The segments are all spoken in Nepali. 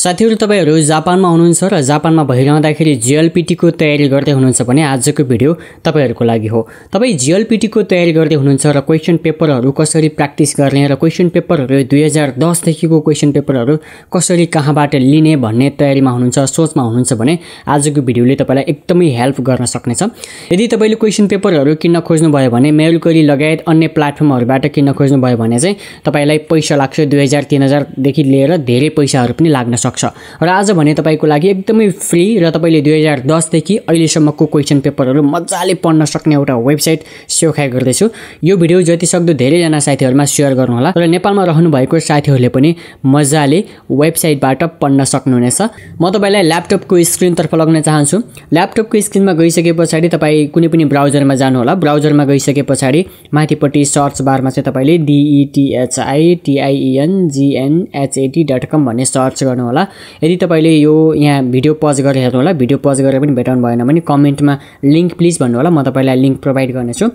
साथीहरु तपाईहरु जापानमा हुनुहुन्छ र जापानमा भइरहँदाखेरि जीएलपीटी को तयारी गर्दै हुनुहुन्छ भने आजको भिडियो तपाईहरुको लागि हो। तपाई जीएलपीटी को तयारी गर्दै हुनुहुन्छ र क्वेशन पेपरहरु कसरी प्र्याक्टिस गर्ने र क्वेशन पेपरहरु 2010 देखिको क्वेशन पेपरहरु कसरी कहाँबाट लिने भन्ने तयारीमा हुनुहुन्छ, सोचमा हुनुहुन्छ भने आजको भिडियोले तपाईलाई एकदमै हेल्प गर्न सक्नेछ। यदि तपाईले क्वेशन पेपरहरु किन्न खोज्नु भयो भने मेरिकरी लगायत अन्य प्लेटफर्महरुबाट किन्न खोज्नु भयो भने चाहिँ तपाईलाई पैसा लाग्छ, 2000-3000 देखि लिएर धेरै पैसाहरु पनि लाग्न सक्छ। र आज भने तपाईको लागि एकदमै फ्री र तपाईले 2010 देखि अहिलेसम्मको क्वेशन पेपरहरु मज्जाले पढ्न सक्ने एउटा वेबसाइट सेवाखा गर्दै छु। यो भिडियो जति सक्दो धेरै जना साथीहरुमा शेयर गर्नु होला र नेपालमा रहनु भएको साथीहरुले पनि मज्जाले वेबसाइटबाट पढ्न सक्नुहुनेछ। म तपाईलाई ल्यापटपको स्क्रिन तर्फ लग्न चाहन्छु। ल्यापटपको स्क्रिनमा गइसकेपछि तपाई कुनै पनि ब्राउजरमा जानु होला। ब्राउजरमा गइसकेपछि माथिपट्टि सर्च बारमा चाहिँ तपाईले dethitingNhat.com भन्ने सर्च गर्नु होला। यदि तपाईले यो यहाँ भिडियो पज गरेर हेर्नु होला, भिडियो पज गरेर पनि भेटाउनु भएन भने कमेन्टमा लिंक प्लिज भन्नु होला, म तपाईलाई लिंक प्रोवाइड गर्नेछु।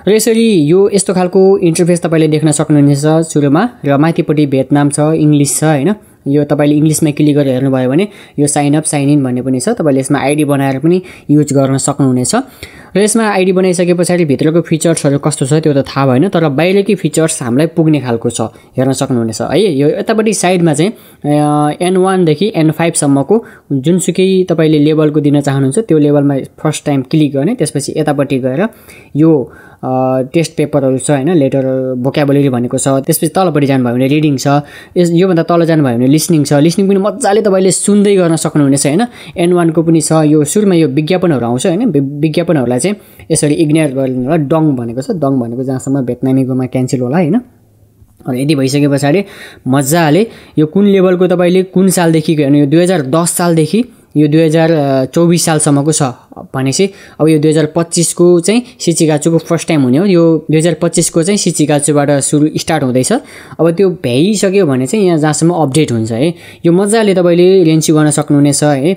र यसरी यो यस्तो खालको इन्टरफेस तपाईले देख्न सक्नुहुनेछ सुरुमा र माथिपट्टि भियतनाम छ, इंग्लिश छ हैन। यो तपाईले इंग्लिशमा क्लिक गरेर हेर्नु भयो भने yo sign up sign in भन्ने पनि छ। तपाईले यसमा आईडी बनाएर पनि युज गर्न सक्नुहुनेछ। र यसमा आईडी बनाइसकेपछि भित्रको फिचर्सहरु कस्तो छ त्यो त थाहा भएन, तर बाहिरकै फिचर्स हामीलाई पुग्ने खालको छ, हेर्न सक्नुहुनेछ है। यो यतापट्टि साइडमा चाहिँ N1 देखि N5 सम्मको जुनसुकै तपाईले लेभलको दिन चाहनुहुन्छ त्यो लेभलमा फर्स्ट टाइम क्लिक गर्ने। त्यसपछि यतापट्टि गएर यो टेस्ट पेपरहरु छ हैन, लेटर भोक्याबुलरी भनेको छ। त्यसपछि तलपट्टि जानु भयो भने रिडिङ छ। यो भन्दा तल जानु भयो भने लिसनिङ छ। लिसनिङ पनि मज्जाले तपाईले सुन्दै गर्न सक्नुहुनेछ हैन। N1 को पनि छ। यो सुरुमा यो विज्ञापनहरु आउँछ हैन, विज्ञापनहरुलाई चाहिँ यसरी इग्नोर गर्नु होला। डङ भनेको छ, डङ भनेको जहाँसम्म भियतनामीकोमा क्यान्सल होला हैन। यदि भइसकेपछि मज्जाले यो कुन लेभलको तपाईले कुन सालदेखि यो 2010 सालदेखि यो 2024 सालसम्मको छ भनेपछि अब यो 2025 को चाहिँ सिचिगाचुको फर्स्ट टाइम हुने हो। यो 2025 को चाहिँ सिचिगाचुबाट सुरु स्टार्ट हुँदैछ। अब त्यो भ्याइसक्यो भने चाहिँ यहाँ जहाँसम्म अपडेट हुन्छ है, यो मज्जाले तपाईले रेन्सी गर्न सक्नुहुनेछ है।